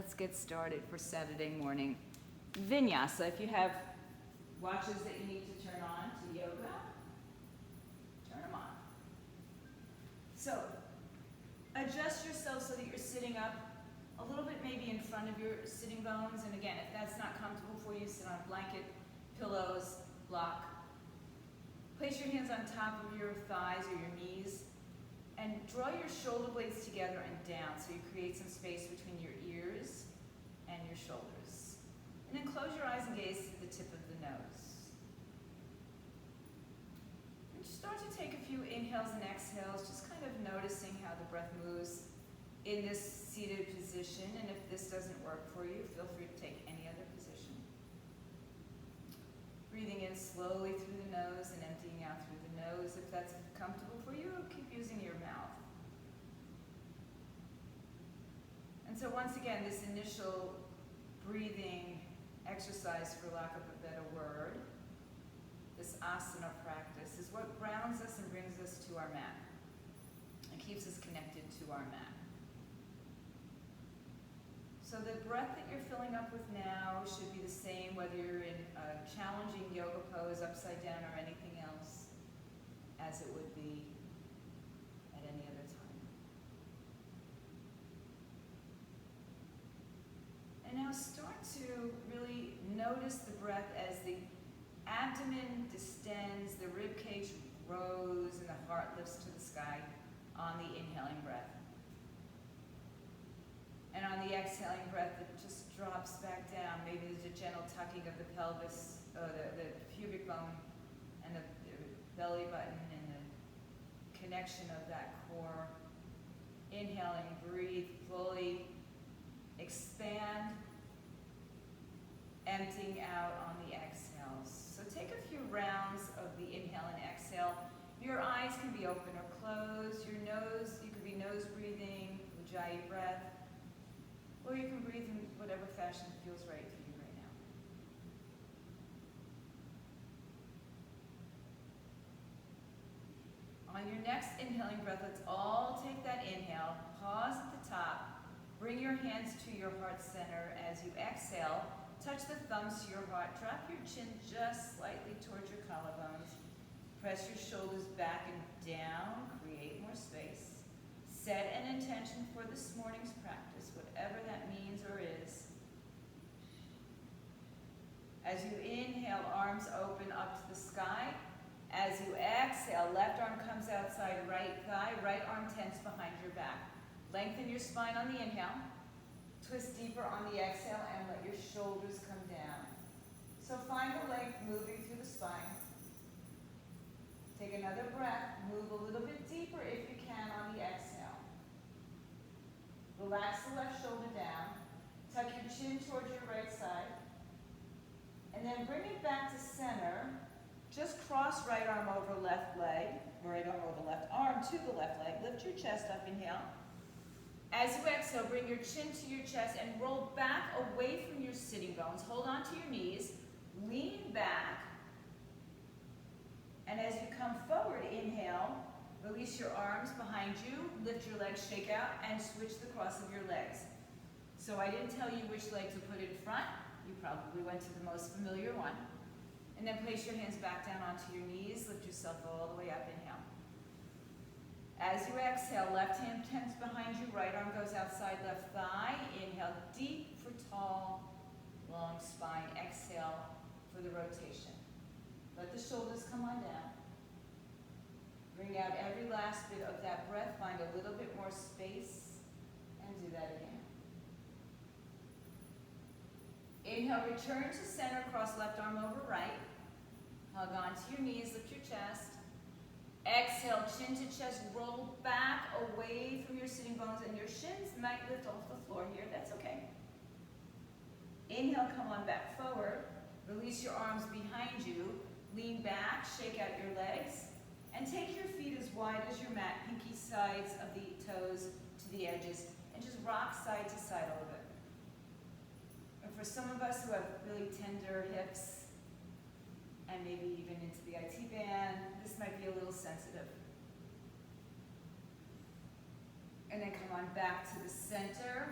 Let's get started for Saturday morning. Vinyasa, if you have watches that you need to turn on to yoga, turn them on. So, adjust yourself so that you're sitting up a little bit maybe in front of your sitting bones. And again, if that's not comfortable for you, sit on a blanket, pillows, block. Place your hands on top of your thighs or your knees. And draw your shoulder blades together and down so you create some space between your ears and your shoulders. And then close your eyes and gaze to the tip of the nose. And start to take a few inhales and exhales, just kind of noticing how the breath moves in this seated position. And if this doesn't work for you, feel free to take any other position. Breathing in slowly through the nose and emptying out through the nose. If that's comfortable for you, keep using your mouth. And so once again, this initial breathing exercise, for lack of a better word, this asana practice, is what grounds us and brings us to our mat and keeps us connected to our mat. So the breath that you're filling up with now should be the same whether you're in a challenging yoga pose, upside down, or anything else, as it would be at any other time. And now start to really notice the breath as the abdomen distends, the rib cage grows, and the heart lifts to the sky on the inhaling breath. And on the exhaling breath, it just drops back down. Maybe there's a gentle tucking of the pelvis, the pubic bone, and the belly button, and the connection of that core. Inhaling, breathe fully, expand, emptying out on the exhales. So take a few rounds of the inhale and exhale. Your eyes can be open or closed. Your nose, you could be nose breathing, ujjayi breath. Or you can breathe in whatever fashion feels right for you right now. On your next inhaling breath, let's all take that inhale. Pause at the top. Bring your hands to your heart center. As you exhale, touch the thumbs to your heart. Drop your chin just slightly towards your collarbones. Press your shoulders back and down. Create more space. Set an intention for this morning's practice, whatever that means or is. As you inhale, arms open up to the sky. As you exhale, left arm comes outside right thigh, right arm tense behind your back. Lengthen your spine on the inhale. Twist deeper on the exhale and let your shoulders come down. So find the length moving through the spine. Take another breath. Move a little bit deeper if you can on the exhale. Relax the left shoulder down. Tuck your chin towards your right side. And then bring it back to center. Just cross right arm over left leg. Right arm over left arm to the left leg. Lift your chest up, inhale. As you exhale, bring your chin to your chest and roll back away from your sitting bones. Hold on to your knees. Lean back. And as you come forward, inhale. Release your arms behind you, lift your legs, shake out, and switch the cross of your legs. So I didn't tell you which leg to put in front. You probably went to the most familiar one. And then place your hands back down onto your knees. Lift yourself all the way up. Inhale. As you exhale, left hand tense behind you, right arm goes outside left thigh. Inhale deep for tall, long spine. Exhale for the rotation. Let the shoulders come on down. Bring out every last bit of that breath. Find a little bit more space and do that again. Inhale, return to center, cross left arm over right. Hug onto your knees, lift your chest. Exhale, chin to chest, roll back away from your sitting bones, and your shins might lift off the floor here. That's okay. Inhale, come on back forward. Release your arms behind you. Lean back, shake out your legs. And take your feet as wide as your mat, pinky sides of the toes to the edges, and just rock side to side a little bit. And for some of us who have really tender hips, and maybe even into the IT band, this might be a little sensitive. And then come on back to the center.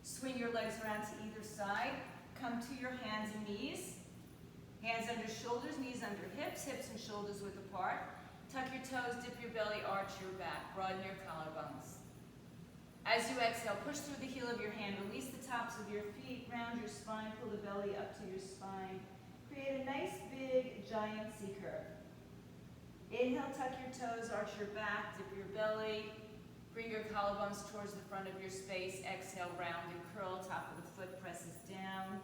Switch swing your legs around to either side. Come to your hands and knees. Hands under shoulders, knees under hips, hips and shoulders width apart. Tuck your toes, dip your belly, arch your back, broaden your collarbones. As you exhale, push through the heel of your hand, release the tops of your feet, round your spine, pull the belly up to your spine. Create a nice big giant C curve. Inhale, tuck your toes, arch your back, dip your belly, bring your collarbones towards the front of your space. Exhale, round and curl, top of the foot presses down.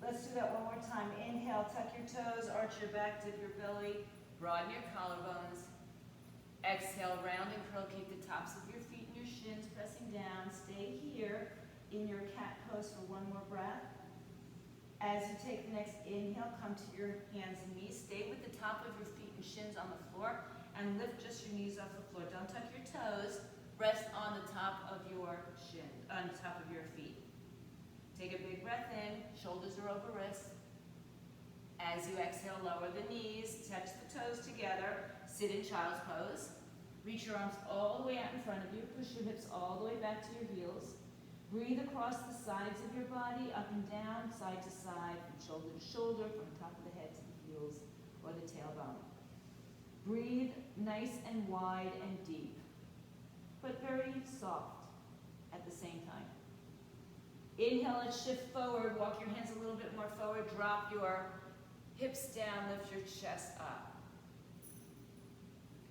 Let's do that one more time. Inhale, tuck your toes, arch your back, dip your belly, broaden your collarbones. Exhale, round and curl, keep the tops of your feet and your shins pressing down. Stay here in your cat pose for one more breath. As you take the next inhale, come to your hands and knees. Stay with the top of your feet and shins on the floor and lift just your knees off the floor. Don't tuck your toes. Rest on the top of your on the top of your feet. Take a big breath in, shoulders are over wrists. As you exhale, lower the knees, touch the toes together, sit in child's pose. Reach your arms all the way out in front of you, push your hips all the way back to your heels. Breathe across the sides of your body, up and down, side to side, from shoulder to shoulder, from top of the head to the heels or the tailbone. Breathe nice and wide and deep, but very soft at the same time. Inhale, let's shift forward, walk your hands a little bit more forward, drop your hips down, lift your chest up.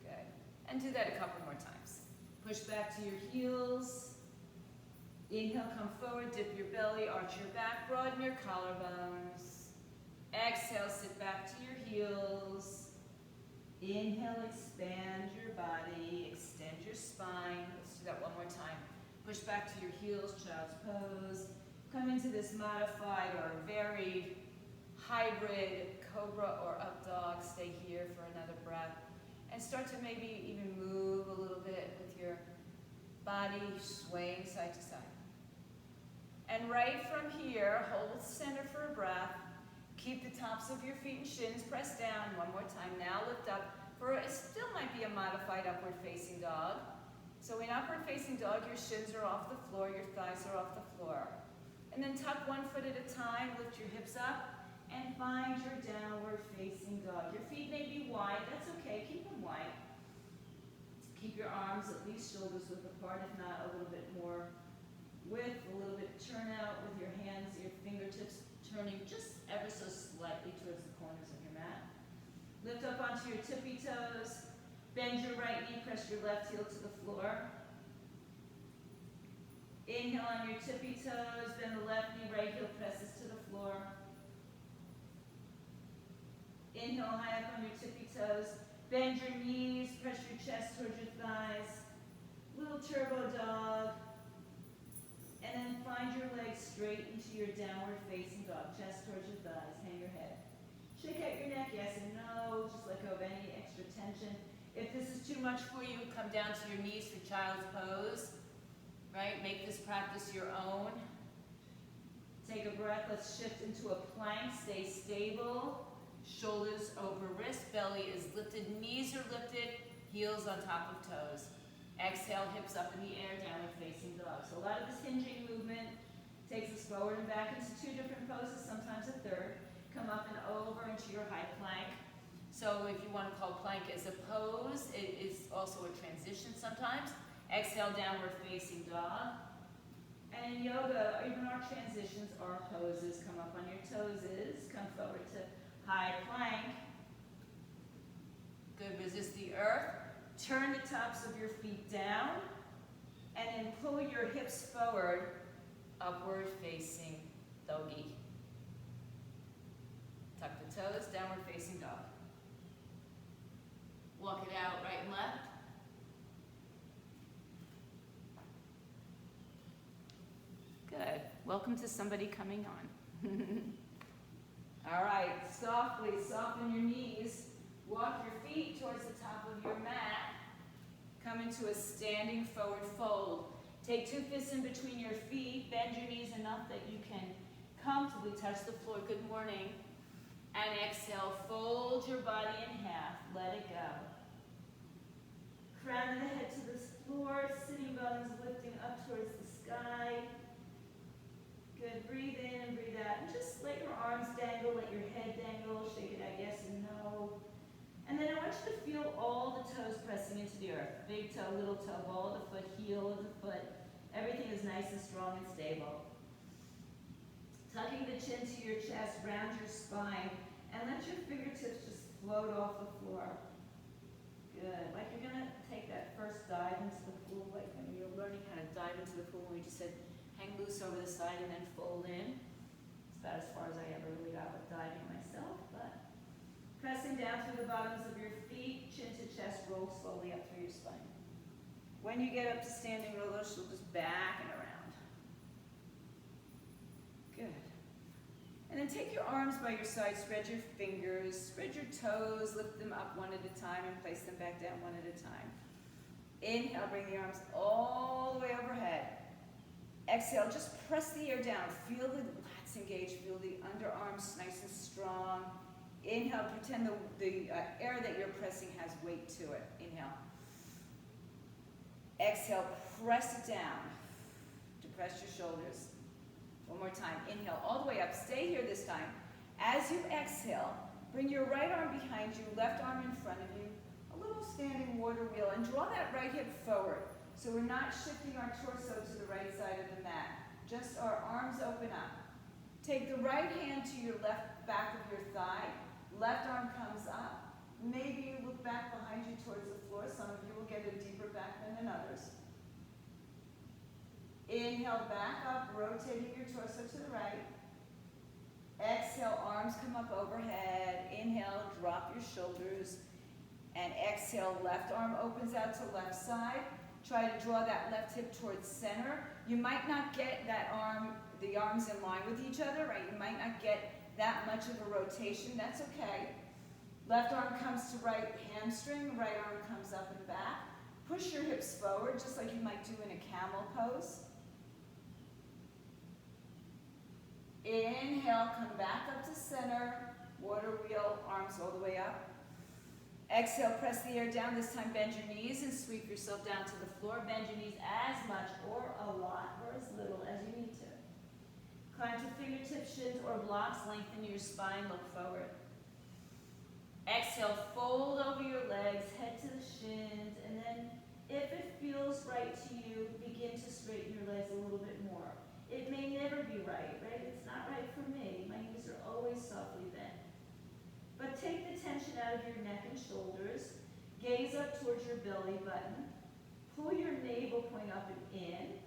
Good. And do that a couple more times. Push back to your heels. Inhale, come forward, dip your belly, arch your back, broaden your collarbones. Exhale, sit back to your heels. Inhale, expand your body, extend your spine. Let's do that one more time. Push back to your heels, child's pose. Come into this modified or varied hybrid cobra or up dog. Stay here for another breath. And start to maybe even move a little bit with your body swaying side to side. And right from here, hold center for a breath. Keep the tops of your feet and shins pressed down. One more time. Now lift up for it still might be a modified upward facing dog. So in upward facing dog, your shins are off the floor, your thighs are off the floor. And then tuck one foot at a time, lift your hips up, and find your downward facing dog. Your feet may be wide, that's okay, keep them wide. Keep your arms at least shoulders width apart, if not a little bit more width, a little bit turn out with your hands, your fingertips turning just ever so slightly towards the corners of your mat. Lift up onto your tippy toes. Bend your right knee, press your left heel to the floor. Inhale on your tippy toes, bend the left knee, right heel presses to the floor. Inhale high up on your tippy toes. Bend your knees, press your chest towards your thighs. Little turbo dog. And then find your legs straight into your downward facing dog. Chest towards your thighs, hang your head. Shake out your neck, yes and no. Just let go of any extra tension. If this is too much for you, come down to your knees for child's pose, right? Make this practice your own. Take a breath, let's shift into a plank, stay stable. Shoulders over wrist, belly is lifted, knees are lifted, heels on top of toes. Exhale, hips up in the air, downward facing dog. So a lot of this hinging movement takes us forward and back into two different poses, sometimes a third. Come up and over into your high plank. So if you want to call plank as a pose, it is also a transition sometimes. Exhale, downward facing dog. And in yoga, even our transitions are poses. Come up on your toes, come forward to high plank. Good, resist the earth. Turn the tops of your feet down. And then pull your hips forward, upward facing doggy. Tuck the toes, downward facing dog. Walk it out right and left. Good. Welcome to somebody coming on. All right, softly soften your knees. Walk your feet towards the top of your mat. Come into a standing forward fold. Take two fists in between your feet. Bend your knees enough that you can comfortably touch the floor. Good morning. And exhale, fold your body in half. Let it go. Crown of the head to the floor, sitting bones lifting up towards the sky. big toe, little toe, ball of the foot, heel of the foot. Everything is nice and strong and stable. Tucking the chin to your chest, round your spine, and let your fingertips just float off the floor. Good. Like you're going to take that first dive into the pool, like when you're learning how to dive into the pool, when we just said hang loose over the side and then fold in. It's about as far as I ever really got with diving myself, but pressing down through the bottoms of your feet, chin to chest, roll slowly up through your spine. When you get up to standing roll, you'll just back and around. Good. And then take your arms by your side, spread your fingers, spread your toes, lift them up one at a time and place them back down one at a time. Inhale, bring the arms all the way overhead. Exhale, just press the air down. Feel the lats engage, feel the underarms nice and strong. Inhale, pretend the air that you're pressing has weight to it. Inhale. Exhale, press it down. Depress your shoulders. One more time. Inhale all the way up. Stay here this time. As you exhale, bring your right arm behind you, left arm in front of you. A little standing water wheel, and draw that right hip forward. So we're not shifting our torso to the right side of the mat. Just our arms open up. Take the right hand to your left back of your thigh. Left arm comes up. Maybe you look back behind you towards the floor. Some of you will get a deeper back bend than others. Inhale, back up, rotating your torso to the right. Exhale, arms come up overhead. Inhale, drop your shoulders. And exhale, left arm opens out to left side. Try to draw that left hip towards center. You might not get that the arms in line with each other, right? You might not get that much of a rotation. That's okay. Left arm comes to right hamstring, right arm comes up and back. Push your hips forward, just like you might do in a camel pose. Inhale, come back up to center. Water wheel, arms all the way up. Exhale, press the air down. This time bend your knees and sweep yourself down to the floor. Bend your knees as much or a lot or as little as you need to. Climb to fingertips, shins, or blocks. Lengthen your spine, look forward. Exhale, fold over your legs, head to the shins, and then if it feels right to you, begin to straighten your legs a little bit more. It may never be right? It's not right for me. My knees are always softly bent. But take the tension out of your neck and shoulders. Gaze up towards your belly button. Pull your navel point up and in.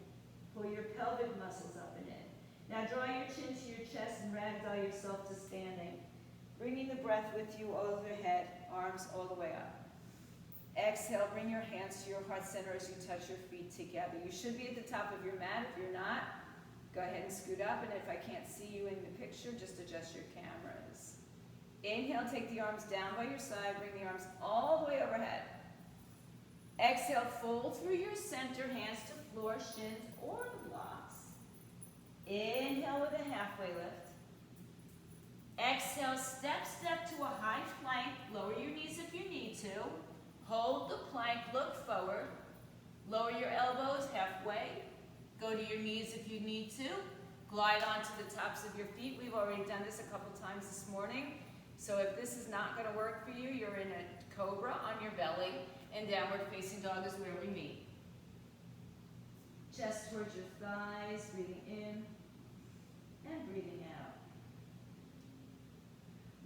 Pull your pelvic muscles up and in. Now draw your chin to your chest and ragdoll yourself to standing. Bringing the breath with you overhead, arms all the way up. Exhale, bring your hands to your heart center as you touch your feet together. You should be at the top of your mat. If you're not, go ahead and scoot up. And if I can't see you in the picture, just adjust your cameras. Inhale, take the arms down by your side. Bring the arms all the way overhead. Exhale, fold through your center, hands to floor, shins, or the blocks. Inhale with a halfway lift. Exhale, step to a high plank. Lower your knees if you need to. Hold the plank, look forward. Lower your elbows halfway. Go to your knees if you need to. Glide onto the tops of your feet. We've already done this a couple times this morning. So if this is not going to work for you, you're in a cobra on your belly, and downward facing dog is where we meet. Chest towards your thighs, breathing in and breathing out.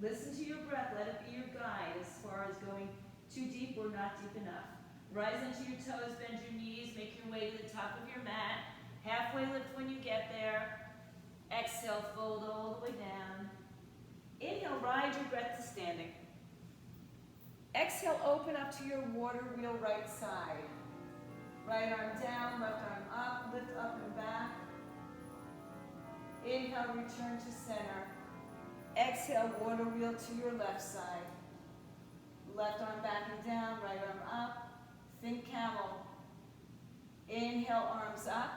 Listen to your breath. Let it be your guide as far as going too deep or not deep enough. Rise into your toes, bend your knees, make your way to the top of your mat. Halfway lift when you get there. Exhale, fold all the way down. Inhale, ride your breath to standing. Exhale, open up to your water wheel right side. Right arm down, left arm up, lift up and back. Inhale, return to center. Exhale, water wheel to your left side. Left arm back and down, right arm up. Think camel. Inhale, arms up.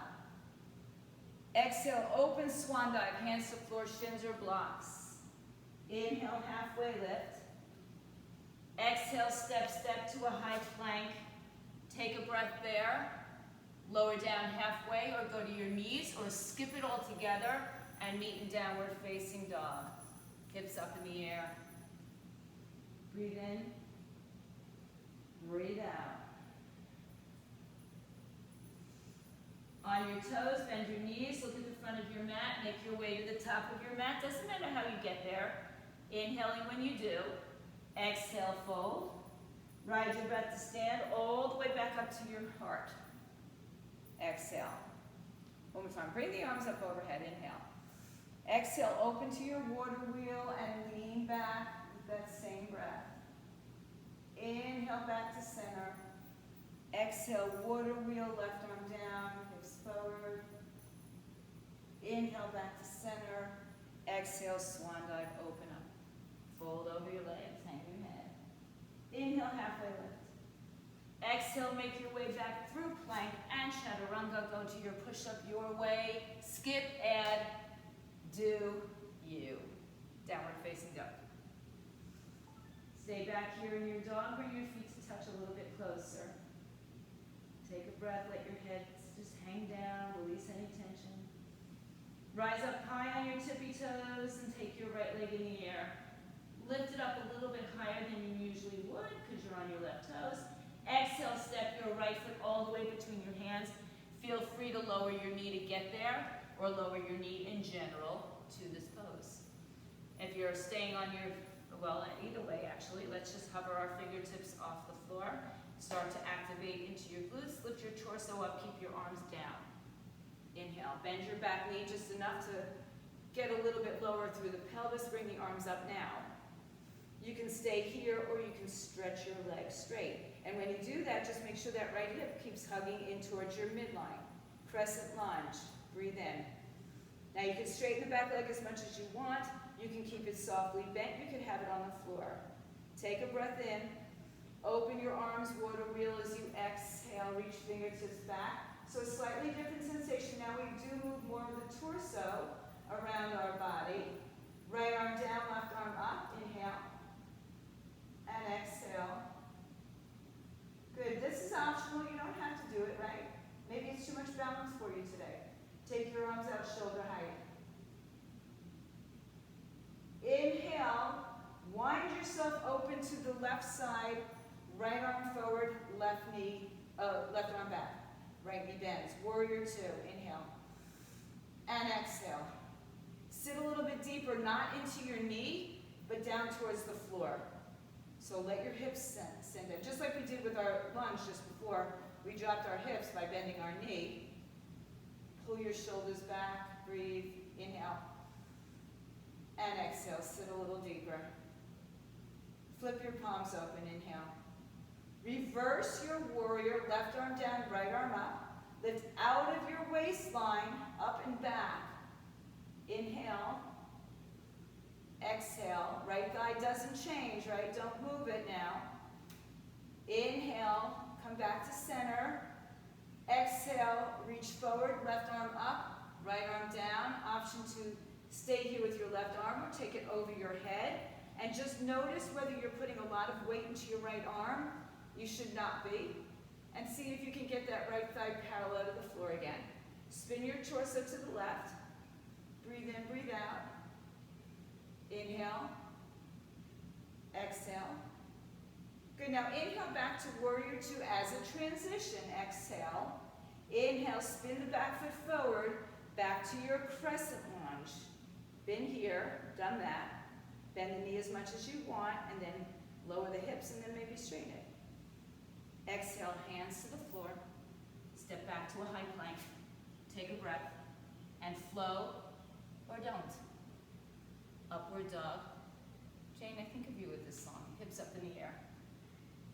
Exhale, open swan dive, hands to floor, shins or blocks. Inhale, halfway lift. Exhale, step to a high plank. Take a breath there. Lower down halfway or go to your knees or skip it all together and meet in downward facing dog. Hips up in the air. Breathe in. Breathe out. On your toes, bend your knees, look at the front of your mat, make your way to the top of your mat. Doesn't matter how you get there. Inhaling when you do. Exhale, fold. Ride your breath to stand all the way back up to your heart. Exhale. One more time. Bring the arms up overhead. Inhale. Exhale, open to your water wheel and lean back with that same breath. Inhale back to center. Exhale, water wheel, left arm down, hips forward. Inhale back to center. Exhale, swan dive, open up. Fold over your legs, hang your head. Inhale, halfway lift. Exhale, make your way back through plank and chaturanga. Go to your push-up your way. Skip, add, do, you. Downward facing dog. Stay back here in your dog. Bring your feet to touch a little bit closer. Take a breath, let your head just hang down, release any tension. Rise up high on your tippy toes and take your right leg in the air. Lift it up a little bit higher than you usually would because you're on your left toes. Exhale, step your right foot all the way between your hands. Feel free to lower your knee to get there or lower your knee in general to this pose. If you're staying on your, well, either way actually, let's just hover our fingertips off the floor. Start to activate into your glutes. Lift your torso up, keep your arms down. Inhale, bend your back knee just enough to get a little bit lower through the pelvis. Bring the arms up now. You can stay here or you can stretch your legs straight. And when you do that, just make sure that right hip keeps hugging in towards your midline. Crescent lunge, breathe in. Now you can straighten the back leg as much as you want. You can keep it softly bent. You can have it on the floor. Take a breath in. Open your arms, water wheel as you exhale. Reach fingertips back. So a slightly different sensation. Now we do move more of the torso around our body. Right arm down, left arm up. Inhale. And exhale. Good. This is optional. You don't have to do it, right? Maybe it's too much balance for you today. Take your arms out shoulder height. Inhale. Wind yourself open to the left side. Right arm forward, left arm back. Right knee bends. Warrior two. Inhale. And exhale. Sit a little bit deeper, not into your knee, but down towards the floor. So let your hips send in. Just like we did with our lunge just before, we dropped our hips by bending our knee. Pull your shoulders back. Breathe. Inhale. And exhale. Sit a little deeper. Flip your palms open. Inhale. Reverse your warrior, left arm down, right arm up. Lift out of your waistline, up and back. Inhale. Exhale. Right thigh doesn't change, right? Don't move it now. Inhale. Come back to center. Exhale. Reach forward, left arm up, right arm down. Option to stay here with your left arm or take it over your head. And just notice whether you're putting a lot of weight into your right arm. You should not be. And see if you can get that right thigh parallel to the floor again. Spin your torso to the left. Breathe in, breathe out. Inhale. Exhale. Good, now inhale back to warrior two as a transition. Exhale. Inhale, spin the back foot forward, back to your crescent lunge. Been here, done that. Bend the knee as much as you want, and then lower the hips, and then maybe straighten it. Exhale, hands to the floor. Step back to a high plank. Take a breath, and flow, or don't. Upward dog. Jane, I think of you with this song. Hips up in the air.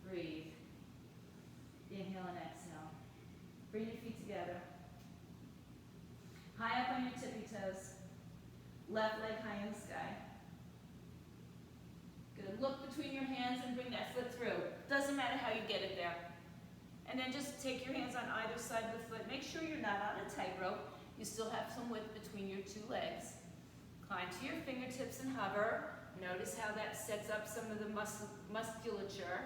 Breathe. Inhale and exhale. Bring your feet together. High up on your tippy toes. Left leg high in the sky. Good. Look between your hands and bring that foot through. Doesn't matter how you get it there. And then just take your hands on either side of the foot. Make sure you're not on a tightrope. You still have some width between your two legs. Climb to your fingertips and hover. Notice how that sets up some of the musculature,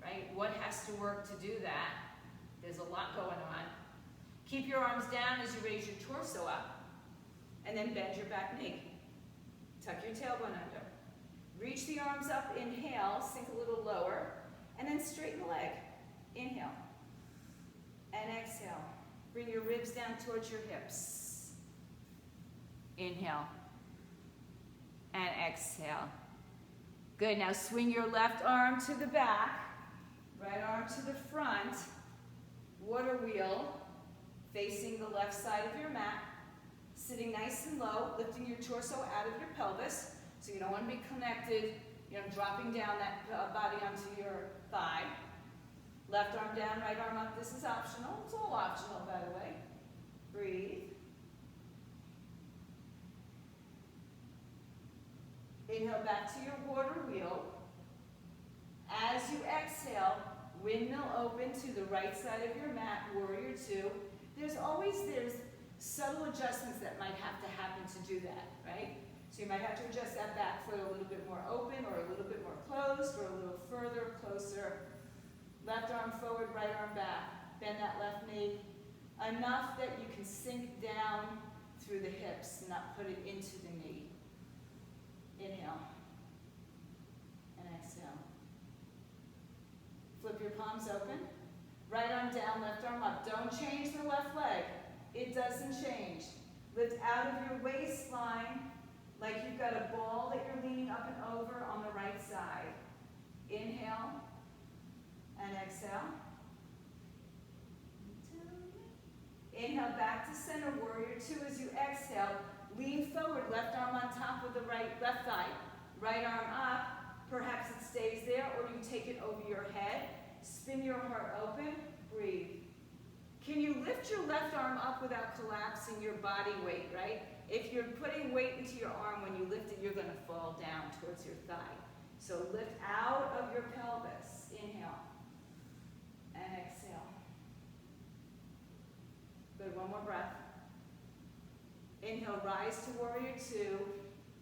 right? What has to work to do that? There's a lot going on. Keep your arms down as you raise your torso up. And then bend your back knee. Tuck your tailbone under. Reach the arms up, inhale, sink a little lower, and then straighten the leg. Inhale. And exhale. Bring your ribs down towards your hips. Inhale. And exhale. Good, now swing your left arm to the back, right arm to the front, water wheel, facing the left side of your mat, sitting nice and low, lifting your torso out of your pelvis, so you don't want to be connected, dropping down that body onto your thigh. Left arm down, right arm up. This is optional. It's all optional, by the way. Breathe. Inhale back to your water wheel. As you exhale, windmill open to the right side of your mat, warrior two. There's subtle adjustments that might have to happen to do that, right? So you might have to adjust that back foot a little bit more open or a little bit more closed or a little further, closer. Left arm forward, right arm back. Bend that left knee enough that you can sink down through the hips, not put it into the knee. Inhale and exhale. Flip your palms open. Right arm down, left arm up. Don't change the left leg. It doesn't change. Lift out of your waistline like you've got a ball that you're leaning up and over on the right side. Inhale and exhale. Inhale back to center, warrior two. As you exhale, lean forward, left arm on top of the left thigh. Right arm up. Perhaps it stays there, or you take it over your head. Spin your heart open. Breathe. Can you lift your left arm up without collapsing your body weight, right? If you're putting weight into your arm, when you lift it, you're going to fall down towards your thigh. So lift out of your pelvis. Inhale and exhale. Good, one more breath. Inhale, rise to warrior two.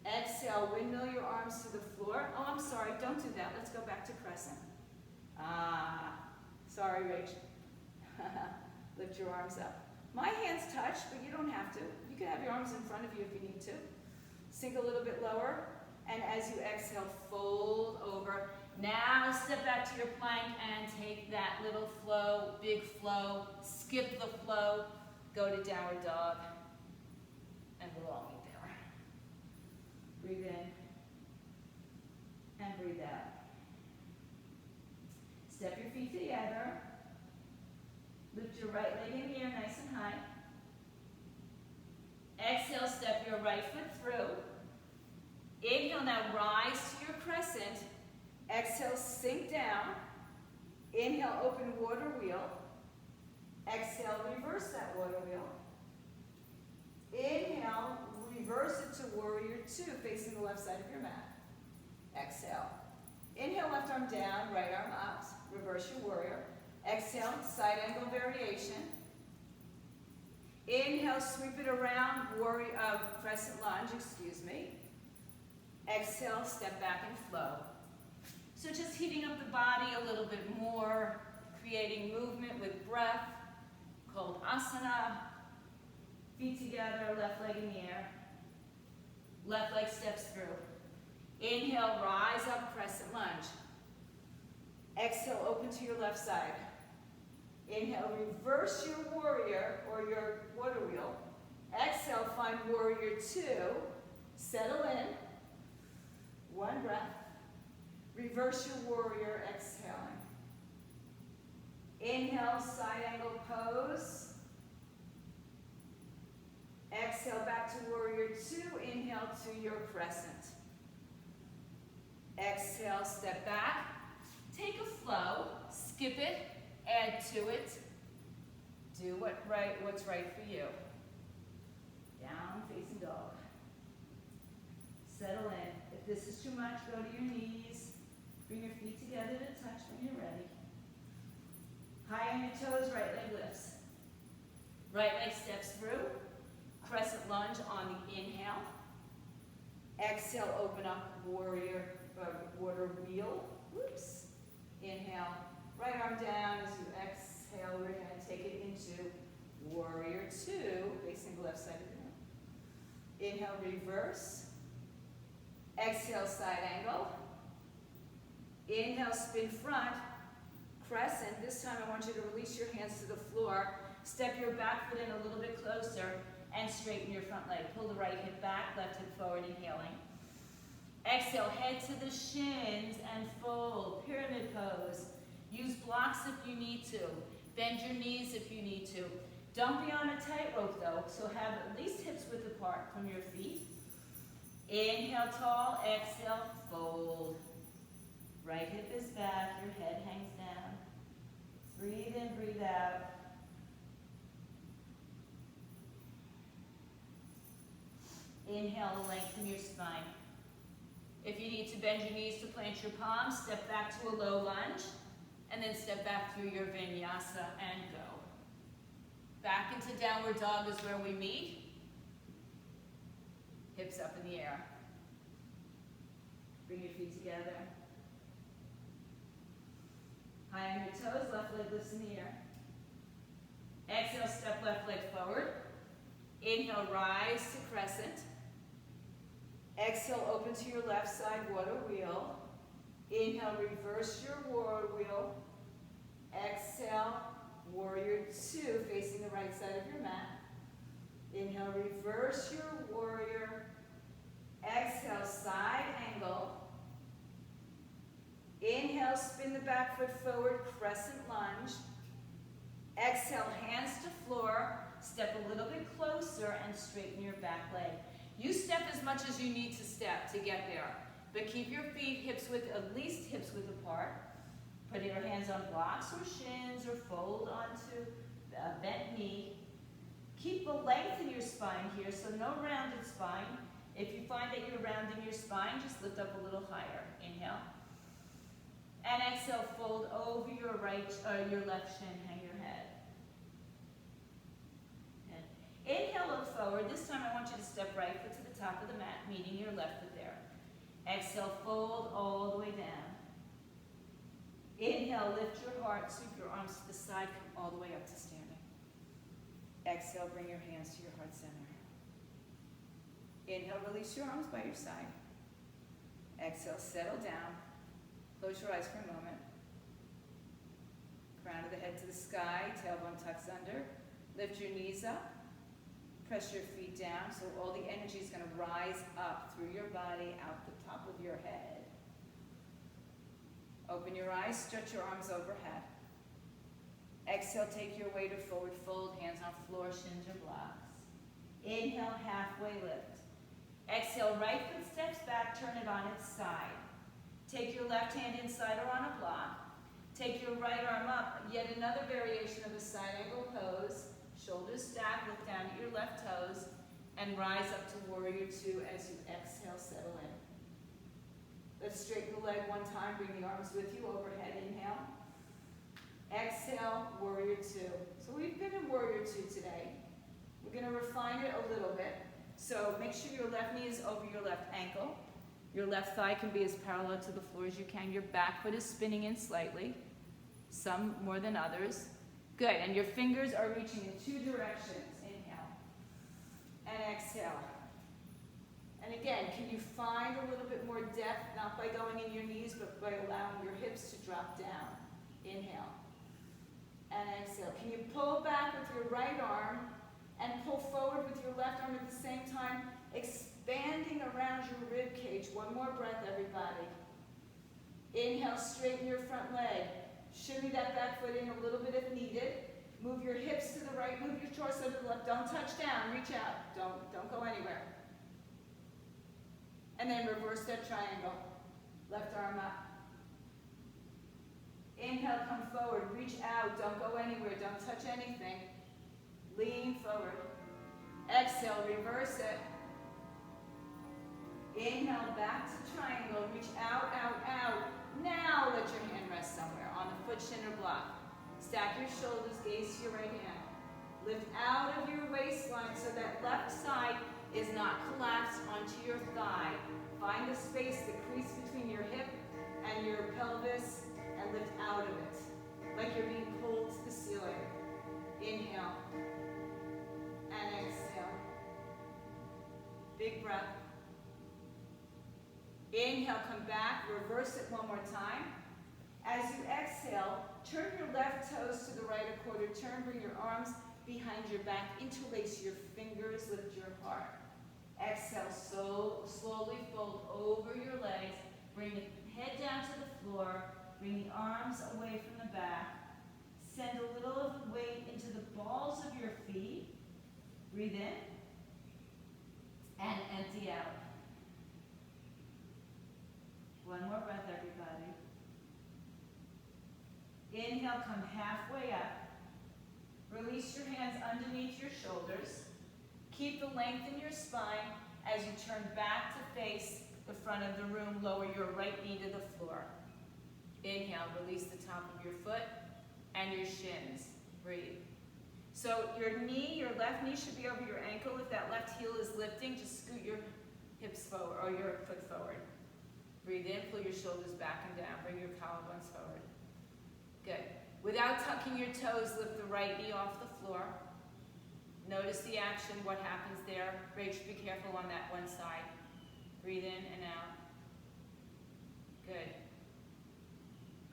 Exhale, windmill your arms to the floor. Oh, I'm sorry, don't do that. Let's go back to crescent. Sorry, Rach. Lift your arms up. My hands touch, but you don't have to. You can have your arms in front of you if you need to. Sink a little bit lower, and as you exhale, fold over. Now step back to your plank and take that little flow, big flow, skip the flow, go to downward dog, and we'll all meet there. Breathe in and breathe out. Step your feet together. Lift your right leg in the air nice and high. Exhale, step your right foot through. Inhale, now rise to your crescent. Exhale, sink down. Inhale, open water wheel. Exhale, reverse that water wheel. Inhale, reverse it to warrior two, facing the left side of your mat. Exhale. Inhale, left arm down, right arm up. Reverse your warrior. Exhale, side angle variation. Inhale, sweep it around, crescent lunge, Exhale, step back and flow. So just heating up the body a little bit more, creating movement with breath, called asana. Feet together, left leg in the air. Left leg steps through. Inhale, rise up, crescent lunge. Exhale, open to your left side. Inhale, reverse your warrior or your water wheel. Exhale, find warrior two. Settle in. One breath. Reverse your warrior, exhaling. Inhale, side angle pose. Exhale, back to warrior two. Inhale to your crescent. Exhale, step back. Take a flow, skip it, add to it. Do what's right for you. Down, facing dog. Settle in. If this is too much, go to your knees. Bring your feet together to touch when you're ready. High on your toes, right leg lifts. Right leg steps through. Crescent lunge on the inhale. Exhale, open up warrior, water wheel. Whoops. Inhale, right arm down. As you exhale, we're going to take it into warrior two, facing the left side of the room. Inhale, reverse. Exhale, side angle. Inhale, spin front. Crescent. This time I want you to release your hands to the floor. Step your back foot in a little bit closer and straighten your front leg. Pull the right hip back, left hip forward, inhaling. Exhale, head to the shins and fold, pyramid pose. Use blocks if you need to. Bend your knees if you need to. Don't be on a tightrope though, so have at least hips width apart from your feet. Inhale tall, exhale, fold. Right hip is back, your head hangs down. Breathe in, breathe out. Inhale, lengthen your spine. If you need to bend your knees to plant your palms, step back to a low lunge, and then step back through your vinyasa and go. Back into downward dog is where we meet. Hips up in the air. Bring your feet together. High on your toes, left leg lifts in the air. Exhale, step left leg forward. Inhale, rise to crescent. Exhale, open to your left side, water wheel. Inhale, reverse your water wheel. Exhale, warrior two, facing the right side of your mat. Inhale, reverse your warrior. Exhale, side angle. Inhale, spin the back foot forward, crescent lunge. Exhale, hands to floor. Step a little bit closer and straighten your back leg. You step as much as you need to step to get there, but keep your feet hips width, at least hips width apart. Put your hands on blocks or shins or fold onto a bent knee. Keep the length in your spine here, so no rounded spine. If you find that you're rounding your spine, just lift up a little higher. Inhale. And exhale, fold over your your left shin, hang your head. Inhale, look forward. This time I want you to step right foot to the top of the mat, meeting your left foot there. Exhale, fold all the way down. Inhale, lift your heart, sweep your arms to the side, come all the way up to standing. Exhale, bring your hands to your heart center. Inhale, release your arms by your side. Exhale, settle down. Close your eyes for a moment. Crown of the head to the sky, tailbone tucks under. Lift your knees up. Press your feet down, so all the energy is going to rise up through your body, out the top of your head. Open your eyes, stretch your arms overhead. Exhale, take your weight or forward fold, hands on floor, shins or blocks. Inhale, halfway lift. Exhale, right foot steps back, turn it on its side. Take your left hand inside or on a block. Take your right arm up, yet another variation of a side angle pose. Shoulders stack, look down at your left toes, and rise up to warrior two as you exhale, settle in. Let's straighten the leg one time, bring the arms with you, overhead, inhale. Exhale, warrior two. So we've been in warrior two today. We're going to refine it a little bit. So make sure your left knee is over your left ankle. Your left thigh can be as parallel to the floor as you can. Your back foot is spinning in slightly, some more than others. Good, and your fingers are reaching in two directions. Inhale and exhale. And again, can you find a little bit more depth, not by going in your knees, but by allowing your hips to drop down? Inhale and exhale. Can you pull back with your right arm and pull forward with your left arm at the same time, expanding around your rib cage? One more breath, everybody. Inhale, straighten your front leg. Shimmy that back foot in a little bit if needed. Move your hips to the right, move your torso to the left. Don't touch down, reach out. Don't go anywhere. And then reverse that triangle. Left arm up. Inhale, come forward, reach out. Don't go anywhere, don't touch anything. Lean forward. Exhale, reverse it. Inhale, back to triangle, reach out, out, out. Now let your hand rest somewhere on the foot, shin, or block. Stack your shoulders, gaze to your right hand. Lift out of your waistline so that left side is not collapsed onto your thigh. Find the space, the crease between your hip and your pelvis, and lift out of it, like you're being pulled to the ceiling. Inhale and exhale. Big breath. Inhale, come back, reverse it one more time. As you exhale, turn your left toes to the right a quarter turn, bring your arms behind your back, interlace your fingers, lift your heart. Exhale, so slowly fold over your legs, bring the head down to the floor, bring the arms away from the back, send a little of the weight into the balls of your feet, breathe in, and empty out. One more breath, everybody. Inhale, come halfway up. Release your hands underneath your shoulders. Keep the length in your spine as you turn back to face the front of the room. Lower your right knee to the floor. Inhale, release the top of your foot and your shins. Breathe. So your knee, your left knee should be over your ankle. If that left heel is lifting, just scoot your hips forward or your foot forward. Breathe in, pull your shoulders back and down. Bring your collarbones forward. Good. Without tucking your toes, lift the right knee off the floor. Notice the action, what happens there. Rachel, be careful on that one side. Breathe in and out. Good.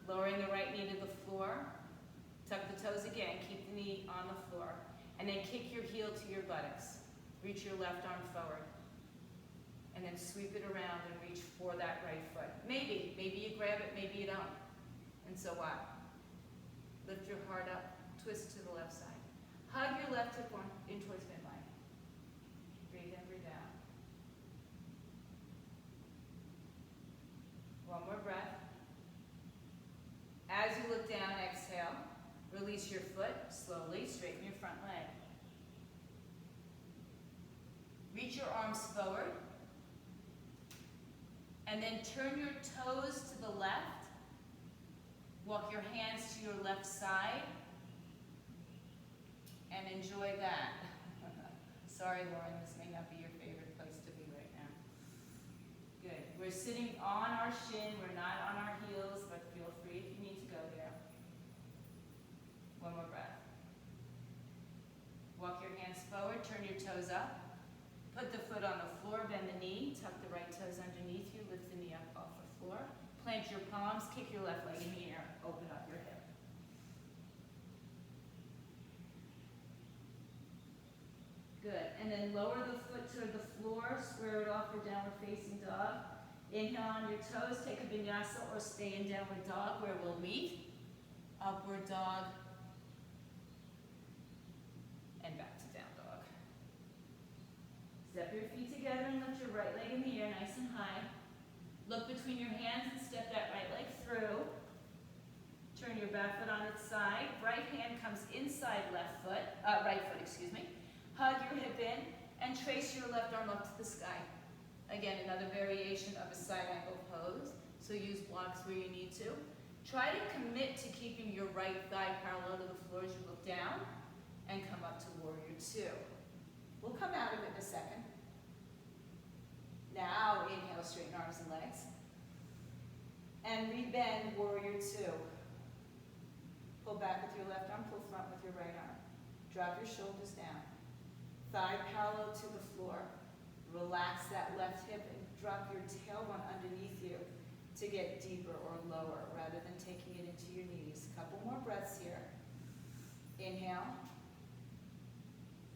Lowering the right knee to the floor. Tuck the toes again. Keep the knee on the floor. And then kick your heel to your buttocks. Reach your left arm forward. And then sweep it around and reach for that right foot. Maybe you grab it, maybe you don't. And so what? Lift your heart up, twist to the left side. Hug your left hip in towards midline. Breathe in, breathe out. One more breath. As you look down, exhale. Release your foot slowly, straighten your front leg. Reach your arms forward. And then turn your toes to the left. Walk your hands to your left side. And enjoy that. Sorry, Lauren, this may not be your favorite place to be right now. Good. We're sitting on our shin. We're not on our heels, but feel free if you need to go there. One more breath. Walk your hands forward. Turn your toes up. Put the foot on the floor. Bend the knee. Tuck the right toes underneath you. Lift the knee up off the floor. Plant your palms. Kick your left leg in the air. Open up your hip. Good. And then lower the foot to the floor. Square it off for downward facing dog. Inhale on your toes. Take a vinyasa or stay in downward dog where we'll meet. Upward dog. And back to down dog. Step your feet together and lift your right leg in the air nice and high. Look between your hands and step that right leg through. Turn your back foot on its side. Right hand comes inside right foot, excuse me. Hug your hip in and trace your left arm up to the sky. Again, another variation of a side angle pose. So use blocks where you need to. Try to commit to keeping your right thigh parallel to the floor as you look down and come up to warrior two. We'll come out of it in a second. Now, inhale, straighten arms and legs. And rebend, warrior two. Pull back with your left arm, pull front with your right arm. Drop your shoulders down. Thigh parallel to the floor. Relax that left hip and drop your tailbone underneath you to get deeper or lower rather than taking it into your knees. A couple more breaths here. Inhale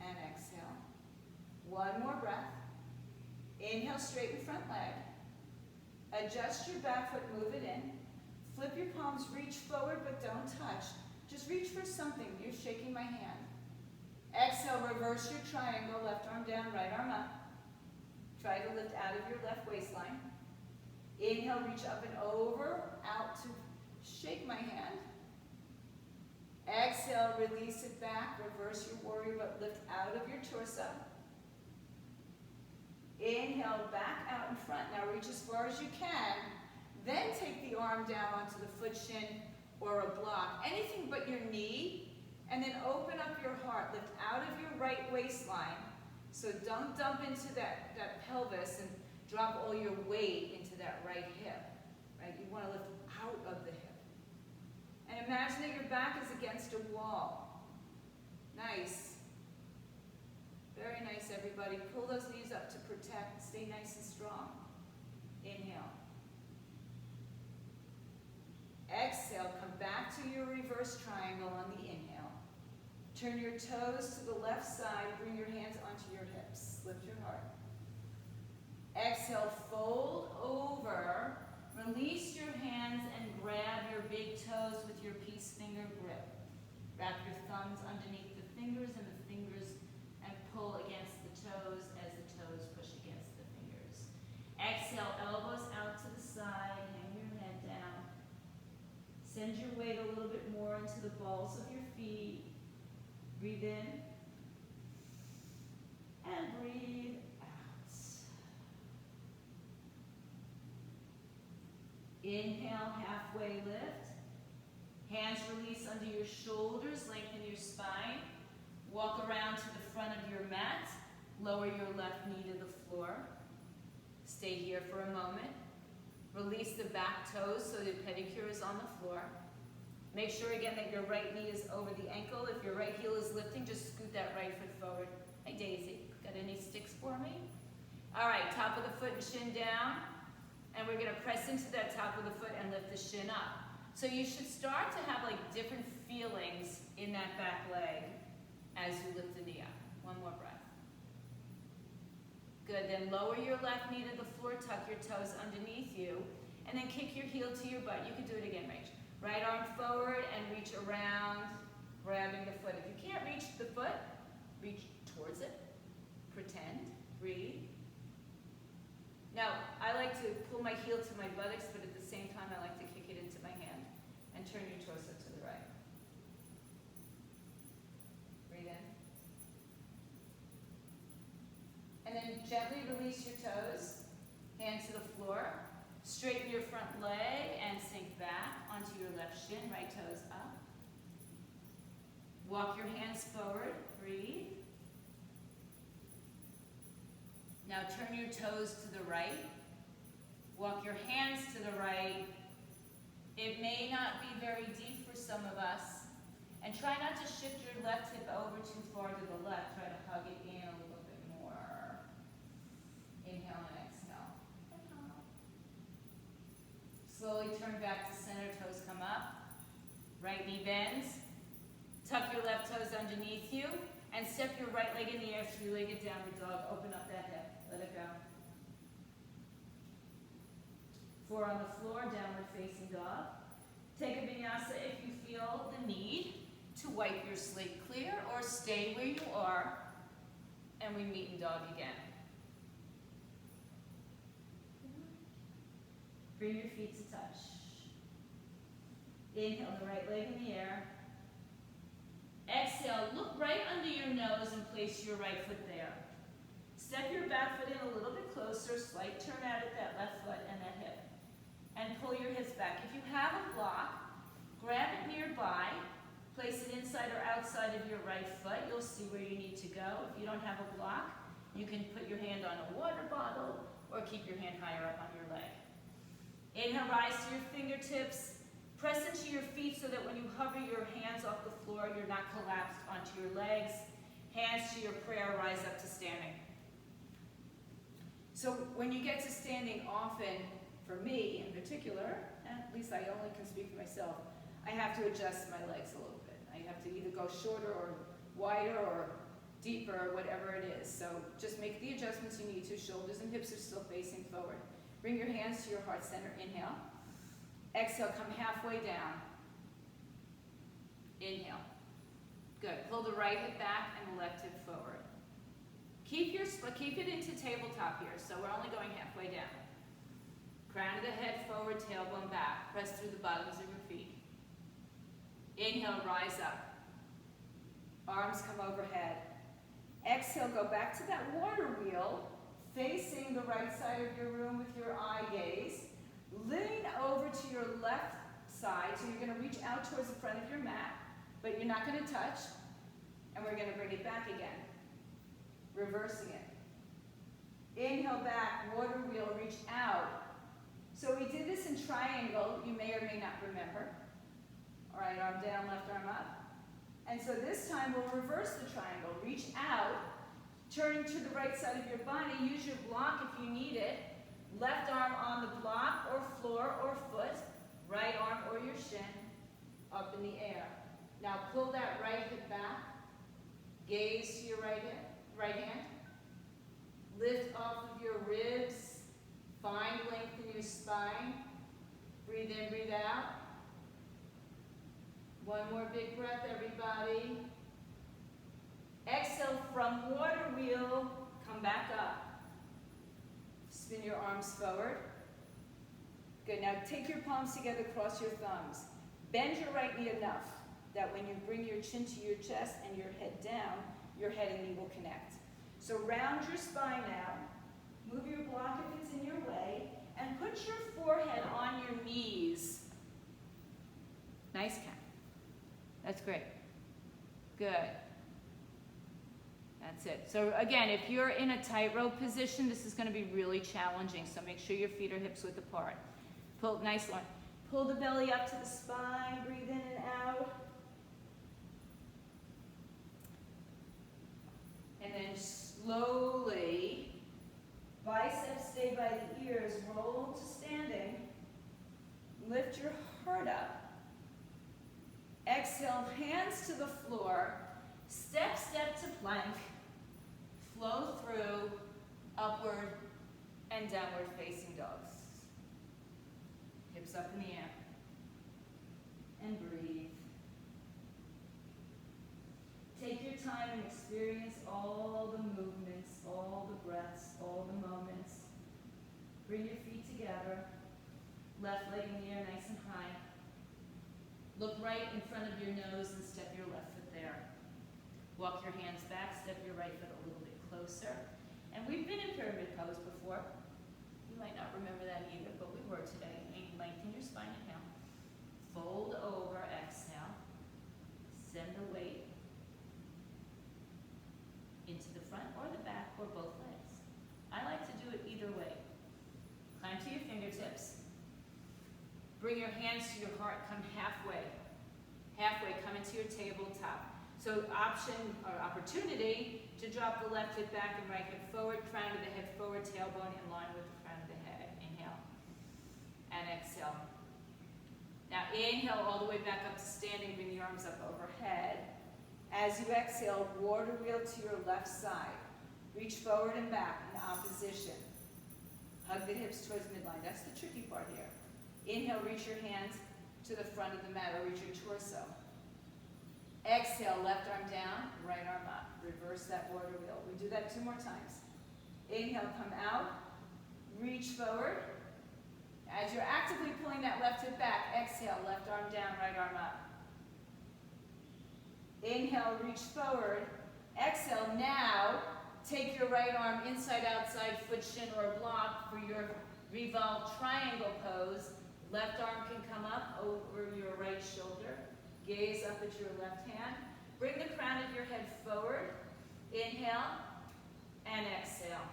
and exhale. One more breath. Inhale, straighten front leg. Adjust your back foot, move it in. Flip your palms, reach forward, but don't touch. Just reach for something. You're shaking my hand. Exhale, reverse your triangle, left arm down, right arm up. Try to lift out of your left waistline. Inhale, reach up and over, out to shake my hand. Exhale, release it back, reverse your warrior, but lift out of your torso. Inhale, back out in front. Now reach as far as you can. Then take the arm down onto the foot shin or a block. Anything but your knee. And then open up your heart. Lift out of your right waistline. So don't dump into that pelvis and drop all your weight into that right hip. Right? You want to lift out of the hip. And imagine that your back is against a wall. Nice. Very nice, everybody. Pull those knees up to protect. Stay nice and strong. Inhale. Exhale. Come back to your reverse triangle on the inhale. Turn your toes to the left side. Bring your hands onto your hips. Lift your heart. Exhale, fold over. Release your hands and grab your big toes with your peace finger grip. Wrap your thumbs underneath the fingers and pull against the toes as the toes push against the fingers. Exhale, elbows out to the side. Hang your head down. Send your weight a little bit more into the balls of your feet. Breathe in and breathe out. Inhale, halfway lift. Hands release under your shoulders, lengthen your spine. Walk around to the front of your mat. Lower your left knee to the floor. Stay here for a moment. Release the back toes so the pedicure is on the floor. Make sure again that your right knee is over the ankle. If your right heel is lifting, just scoot that right foot forward. Hey Daisy, got any sticks for me? All right, top of the foot and shin down. And we're gonna press into that top of the foot and lift the shin up. So you should start to have like different feelings in that back leg as you lift the knee up. One more breath. Good, then lower your left knee to the floor, tuck your toes underneath you, and then kick your heel to your butt. You can do it again, Rach. Right arm forward and reach around, grabbing the foot. If you can't reach the foot, reach towards it. Pretend, breathe. Now, I like to pull my heel to my buttocks, but at the same time, I like to kick it into my hand and turn your torso to the right. Breathe in. And then gently release your toes, hand to the floor. Straighten your front leg and sink back onto your left shin, right toes up. Walk your hands forward, breathe. Now turn your toes to the right. Walk your hands to the right. It may not be very deep for some of us. And try not to shift your left hip over too far to the left. Try to hug it in a little bit more. Inhale and exhale. Slowly turn back to center, toes come up. Right knee bends. Tuck your left toes underneath you. And step your right leg in the air, three-legged downward dog. Open up that hip. Let it go. 4 on the floor, downward facing dog. Take a vinyasa if you feel the need to wipe your slate clear or stay where you are. And we meet in dog again. Bring your feet to touch. Inhale the right leg in the air. Exhale, look right under your nose and place your right foot there. Step your back foot in a little bit closer, slight turn out at that left foot and that hip. And pull your hips back. If you have a block, grab it nearby, place it inside or outside of your right foot. You'll see where you need to go. If you don't have a block, you can put your hand on a water bottle or keep your hand higher up on your leg. Inhale, rise to your fingertips. Press into your feet so that when you hover your hands off the floor, you're not collapsed onto your legs. Hands to your prayer, rise up to standing. So when you get to standing, often, for me in particular, at least I only can speak for myself, I have to adjust my legs a little bit. I have to either go shorter or wider or deeper or whatever it is. So just make the adjustments you need to. Shoulders and hips are still facing forward. Bring your hands to your heart center. Inhale. Exhale, come halfway down. Inhale. Good. Pull the right hip back and the left hip forward. Keep it into tabletop here, so we're only going halfway down. Crown of the head forward, tailbone back. Press through the bottoms of your feet. Inhale, rise up. Arms come overhead. Exhale, go back to that water wheel, facing the right side of your room with your eye gaze. Lean over to your left side, so you're going to reach out towards the front of your mat, but you're not going to touch, and we're going to bring it back again, reversing it. Inhale back, water wheel, reach out. So we did this in triangle, you may or may not remember. All right, arm down, left arm up. And so this time we'll reverse the triangle. Reach out, turning to the right side of your body. Use your block if you need it. Left arm on the block or floor or foot. Right arm or your shin up in the air. Now pull that right hip back. Gaze to your right hand. Lift off of your ribs. Find length in your spine. Breathe in, breathe out. One more big breath, everybody. Exhale from water wheel. Come back up. Spin your arms forward. Good, now take your palms together, cross your thumbs. Bend your right knee enough that when you bring your chin to your chest and your head down, your head and knee will connect. So round your spine now. Move your block if it's in your way, and put your forehead on your knees. Nice, Kat. That's great. Good. That's it. So again, if you're in a tightrope position, this is going to be really challenging. So make sure your feet are hips width apart. Pull, nice one. Pull the belly up to the spine. Breathe in and out. And then slowly, biceps stay by the ears, roll to standing. Lift your heart up. Exhale, hands to the floor. Step, step to plank. Flow through, upward and downward facing dogs. Hips up in the air. And breathe. Take your time and experience all the movements, all the breaths, all the moments. Bring your feet together. Left leg in the air, nice and high. Look right in front of your nose and step your left foot there. Walk your hands back, step your right foot a little bit closer. And we've been in pyramid pose before. You might not remember that either, but we were today. Lengthen your spine, inhale. Fold over, exhale. Send the weight into the front or the back or both legs. I like to do it either way. Climb to your fingertips. Bring your hands to your heart, come halfway. Halfway, come into your tabletop. So option or opportunity to drop the left hip back and right hip forward, crown of the head forward, tailbone in line with the crown of the head. Inhale and exhale. Now inhale all the way back up to standing, bring the arms up overhead. As you exhale, water wheel to your left side. Reach forward and back in opposition. Hug the hips towards midline. That's the tricky part here. Inhale, reach your hands to the front of the mat or reach your torso. Exhale, left arm down, right arm up. Reverse that water wheel. We do that 2 more times. Inhale, come out. Reach forward. As you're actively pulling that left hip back, exhale, left arm down, right arm up. Inhale, reach forward. Exhale, now take your right arm inside, outside, foot, shin, or block for your revolve triangle pose. Left arm can come up over your right shoulder. Gaze up at your left hand. Bring the crown of your head forward. Inhale and exhale.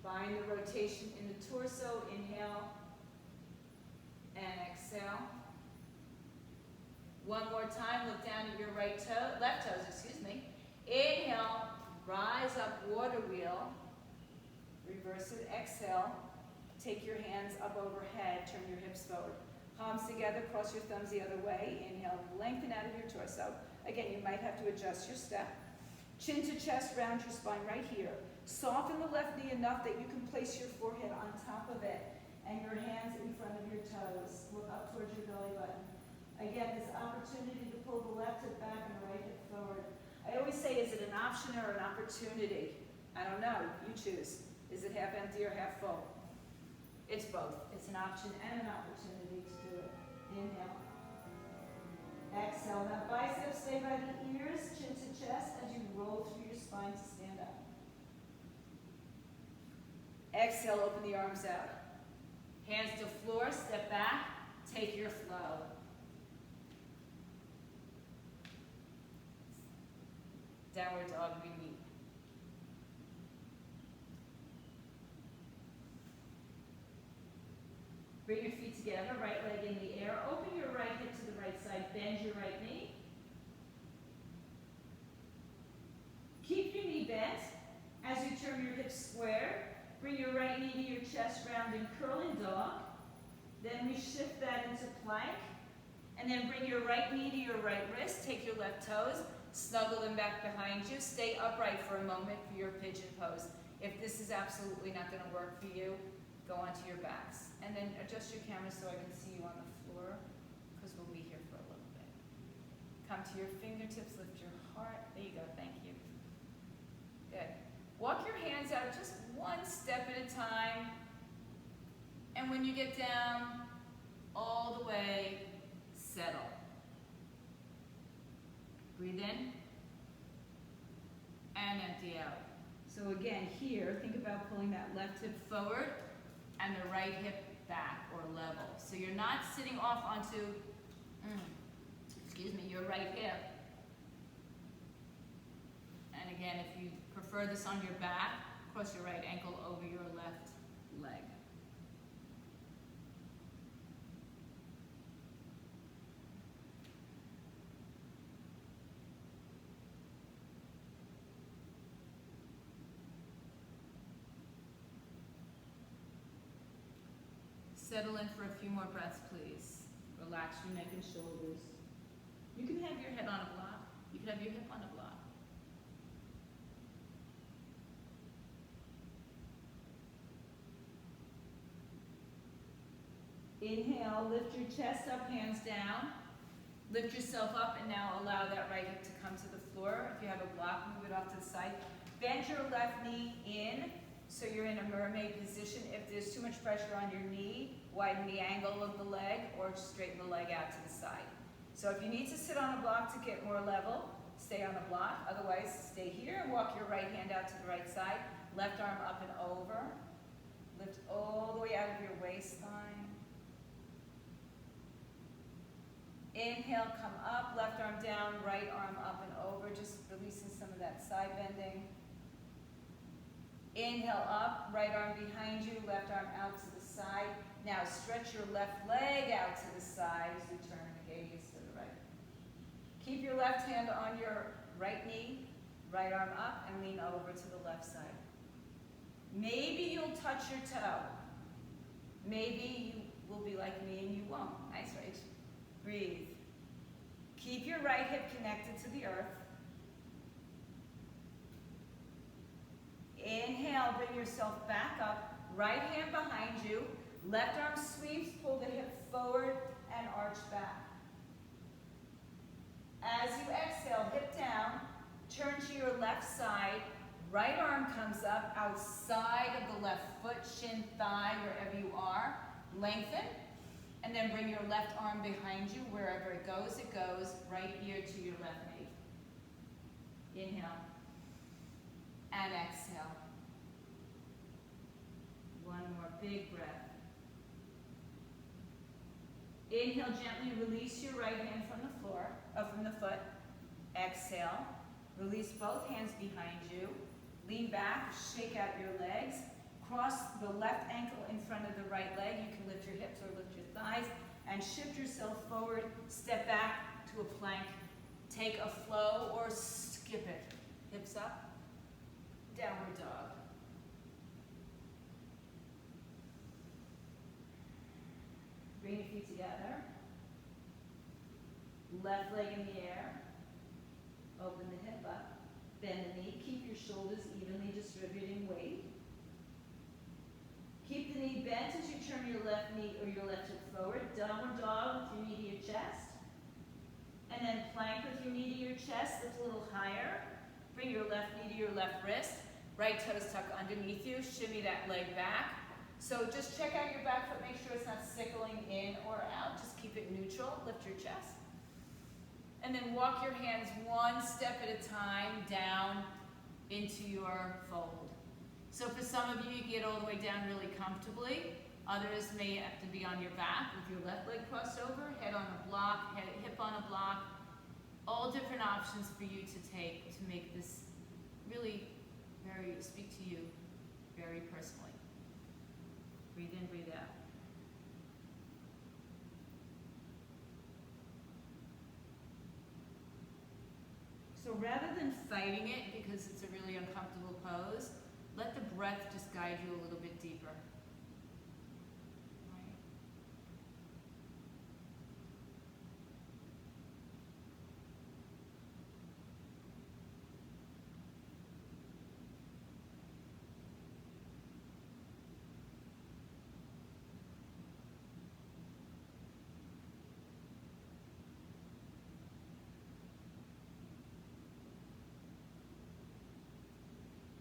Find the rotation in the torso. Inhale and exhale. One more time. Look down at your left toes, Inhale, rise up, water wheel. Reverse it, exhale. Take your hands up overhead, turn your hips forward. Palms together, cross your thumbs the other way. Inhale, lengthen out of your torso. Again, you might have to adjust your step. Chin to chest, round your spine right here. Soften the left knee enough that you can place your forehead on top of it and your hands in front of your toes. Look up towards your belly button. Again, this opportunity to pull the left hip back and the right hip forward. I always say, is it an option or an opportunity? I don't know. You choose. Is it half empty or half full? It's both. It's an option and an opportunity to do it. Inhale. Exhale. Now biceps stay by the ears, chin to chest as you roll through your spine to stand up. Exhale, open the arms out. Hands to floor, step back, take your flow. Downward dog, remeet. Bring your feet together, right leg in the air. Open your right hip to the right side, bend your right knee. Keep your knee bent as you turn your hips square. Bring your right knee to your chest, round in curling dog. Then we shift that into plank And then bring your right knee to your right wrist, take your left toes, snuggle them back behind you, stay upright for a moment for your pigeon pose. If this is absolutely not going to work for you, go onto your backs. And then adjust your camera so I can see you on the floor, because we'll be here for a little bit. Come to your fingertips, lift your heart. There you go, thank you. Good. Walk your hands out just one step at a time. And when you get down, all the way, settle. Breathe in and empty out. So again, here, think about pulling that left hip forward and the right hip back or level. So you're not sitting off onto, your right hip. And again, if you prefer this on your back, cross your right ankle over your left leg. Settle in for a few more breaths, please. Relax your neck and shoulders. You can have your head on a block. You can have your hip on a block. Inhale, lift your chest up, hands down. Lift yourself up and now allow that right hip to come to the floor. If you have a block, move it off to the side. Bend your left knee in. So you're in a mermaid position. If there's too much pressure on your knee, widen the angle of the leg or straighten the leg out to the side. So if you need to sit on a block to get more level, stay on a block. Otherwise, stay here and walk your right hand out to the right side. Left arm up and over. Lift all the way out of your waistline. Inhale, come up. Left arm down, right arm up and over. Just releasing some of that side bending. Inhale up, right arm behind you, left arm out to the side. Now stretch your left leg out to the side as you turn the gaze to the right. Keep your left hand on your right knee, right arm up, and lean over to the left side. Maybe you'll touch your toe. Maybe you will be like me and you won't. Nice, right? Breathe. Keep your right hip connected to the earth. Inhale, bring yourself back up, right hand behind you, left arm sweeps, pull the hip forward and arch back. As you exhale, hip down, turn to your left side, right arm comes up outside of the left foot, shin, thigh, wherever you are, lengthen, and then bring your left arm behind you, wherever it goes, right ear to your left knee. Inhale. And exhale. One more big breath. Inhale, gently release your right hand from the floor, from the foot. Exhale. Release both hands behind you. Lean back, shake out your legs. Cross the left ankle in front of the right leg. You can lift your hips or lift your thighs. And shift yourself forward. Step back to a plank. Take a flow or skip it. Hips up. Downward dog. Bring your feet together. Left leg in the air. Open the hip up. Bend the knee. Keep your shoulders evenly distributing weight. Keep the knee bent as you turn your left knee or your left hip forward. Downward dog with your knee to your chest. And then plank with your knee to your chest. Lift a little higher. Bring your left knee to your left wrist. Right toes tuck underneath you. Shimmy that leg back. So just check out your back foot. Make sure it's not sickling in or out. Just keep it neutral. Lift your chest. And then walk your hands one step at a time down into your fold. So for some of you, you get all the way down really comfortably. Others may have to be on your back with your left leg crossed over, head on a block, hip on a block. All different options for you to take to make this really speak to you very personally. Breathe in, breathe out. So rather than fighting it because it's a really uncomfortable pose, let the breath just guide you a little bit deeper. Right?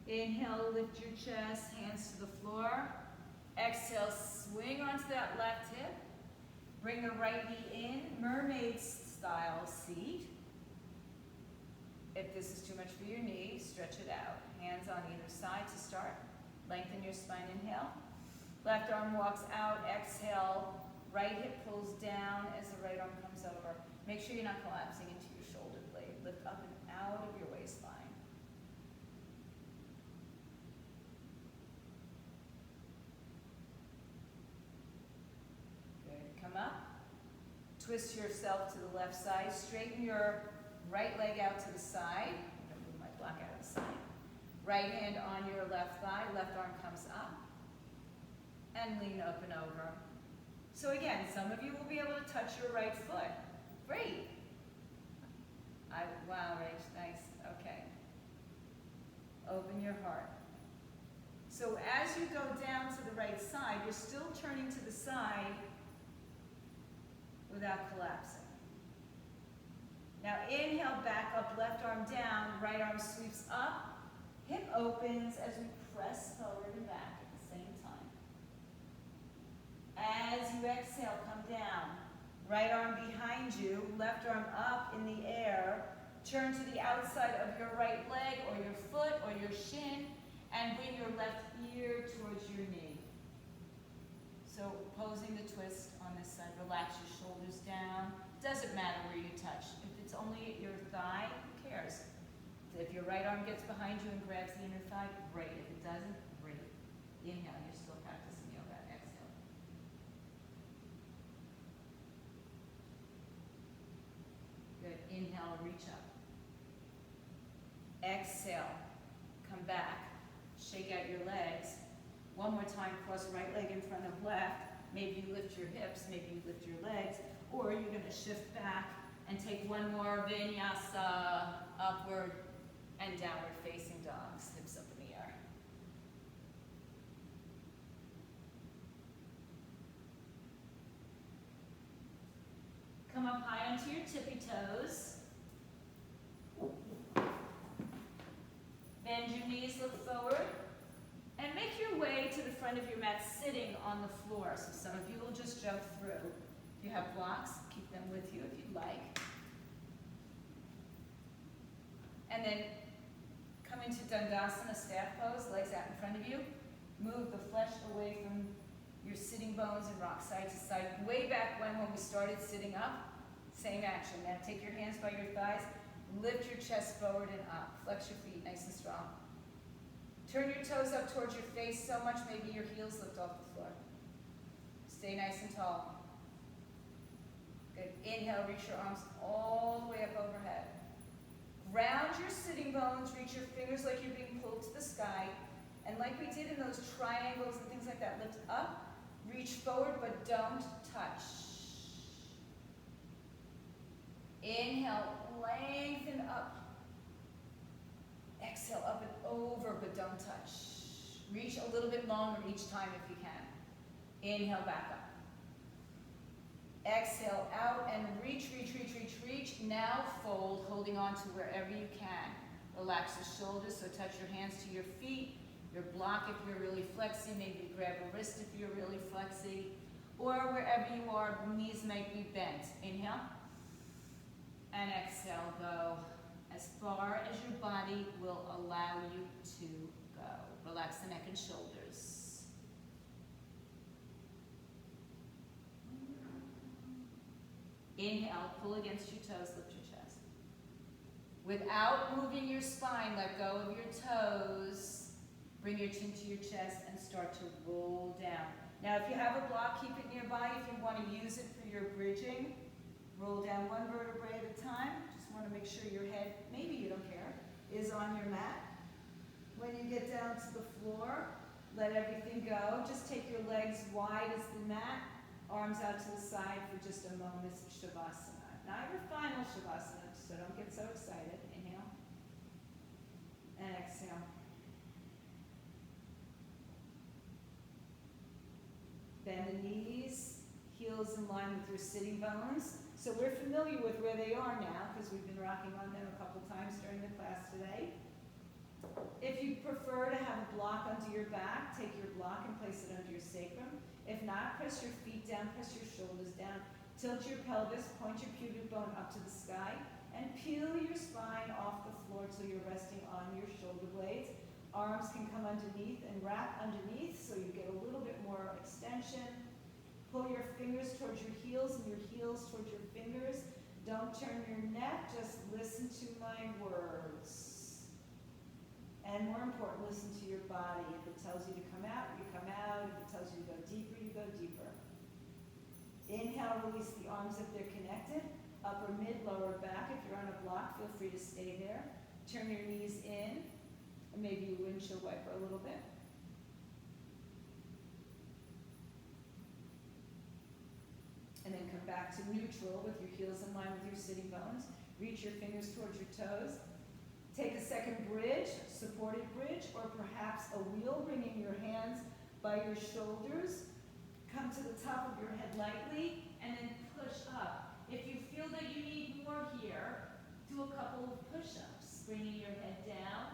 Inhale, lift your chest, hands to the floor. Exhale, swing onto that left hip. Bring the right knee in, mermaid style seat. If this is too much for your knee, stretch it out. Hands on either side to start. Lengthen your spine, inhale. Left arm walks out, exhale. Right hip pulls down as the right arm comes over. Make sure you're not collapsing into your shoulder blade. Lift up and out of your waistline. Good, come up. Twist yourself to the left side. Straighten your right leg out to the side. I'm going to move my block out of the side. Right hand on your left thigh. Left arm comes up. And lean up and over. So again, some of you will be able to touch your right foot. Great. Wow, Rach, nice. Okay. Open your heart. So as you go down to the right side, you're still turning to the side without collapsing. Now inhale, back up, left arm down, right arm sweeps up, hip opens as we press forward and back at the same time. As you exhale, come down. Right arm behind you, left arm up in the air. Turn to the outside of your right leg or your foot or your shin and bring your left ear towards your knee. So posing the twist on this side, relax your shoulders down. Doesn't matter where you touch. If it's only at your thigh, who cares? If your right arm gets behind you and grabs the inner thigh, great. If it doesn't, great. Inhale, you're still practicing yoga. Exhale. Good. Inhale, reach up. Exhale, come back. Shake out your legs. One more time, cross right leg in front of left. Maybe you lift your hips, maybe you lift your legs, or you're going to shift back and take one more vinyasa, upward and downward facing dogs, hips up in the air. Come up high onto your tippy toes. Bend your knees, look forward. And make your way to the front of your mat sitting on the floor. So some of you will just jump through. If you have blocks, keep them with you if you'd like. And then come into Dandasana, staff pose, legs out in front of you. Move the flesh away from your sitting bones and rock side to side. Way back when we started sitting up, same action. Now take your hands by your thighs, lift your chest forward and up. Flex your feet nice and strong. Turn your toes up towards your face so much maybe your heels lift off the floor. Stay nice and tall. Good. Inhale, reach your arms all the way up overhead. Ground your sitting bones, reach your fingers like you're being pulled to the sky. And like we did in those triangles and things like that, lift up, reach forward, but don't touch. Inhale, lengthen up. Exhale, up and over, but don't touch. Reach a little bit longer each time if you can. Inhale, back up. Exhale, out and reach, reach, reach, reach, reach. Now fold, holding on to wherever you can. Relax the shoulders, so touch your hands to your feet. Your block if you're really flexy, maybe grab a wrist if you're really flexy. Or wherever you are, knees might be bent. Inhale. And exhale, go as far as your body will allow you to go. Relax the neck and shoulders. Inhale, pull against your toes, lift your chest. Without moving your spine, let go of your toes. Bring your chin to your chest and start to roll down. Now if you have a block, keep it nearby. If you want to use it for your bridging, roll down one vertebrae at a time. Just want to make sure your head, maybe you don't care, is on your mat. When you get down to the floor, let everything go. Just take your legs wide as the mat, arms out to the side for just a moment's Shavasana. Not your final Shavasana, so don't get so excited. Inhale and exhale. Bend the knees, heels in line with your sitting bones. So we're familiar with where they are now because we've been rocking on them a couple times during the class today. If you prefer your back, take your block and place it under your sacrum. If not, press your feet down, press your shoulders down. Tilt your pelvis, point your pubic bone up to the sky, and peel your spine off the floor till you're resting on your shoulder blades. Arms can come underneath and wrap underneath so you get a little bit more extension. Pull your fingers towards your heels and your heels towards your fingers. Don't turn your neck, just listen to my words. And more important, listen to your body. If it tells you to come out, you come out. If it tells you to go deeper, you go deeper. Inhale, release the arms if they're connected. Upper, mid, lower back. If you're on a block, feel free to stay there. Turn your knees in. And maybe you windshield wiper a little bit. And then come back to neutral with your heels in line with your sitting bones. Reach your fingers towards your toes. Take a second bridge, supported bridge, or perhaps a wheel, bringing your hands by your shoulders. Come to the top of your head lightly, and then push up. If you feel that you need more here, do a couple of push-ups, bringing your head down,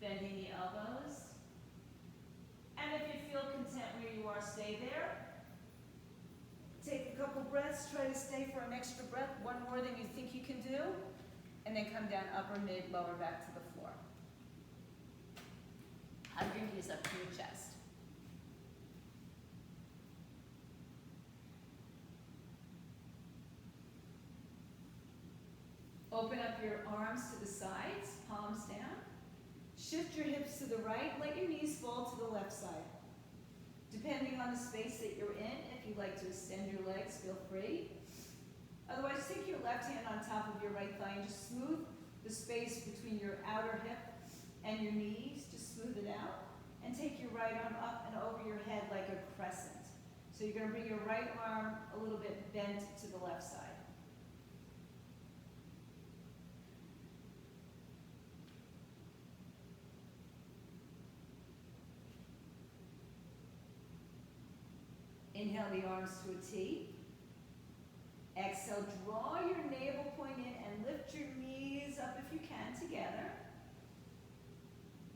bending the elbows. And if you feel content where you are, stay there. Take a couple breaths, try to stay for an extra breath, one more than you think you can do. And then come down upper, mid, lower back to the floor. Hug your knees up to your chest. Open up your arms to the sides, palms down. Shift your hips to the right, let your knees fall to the left side. Depending on the space that you're in, if you'd like to extend your legs, feel free. Otherwise, take your left hand on top of your right thigh and just smooth the space between your outer hip and your knees. Just smooth it out. And take your right arm up and over your head like a crescent. So you're going to bring your right arm a little bit bent to the left side. Inhale the arms to a T. Exhale, draw your navel point in and lift your knees up if you can together.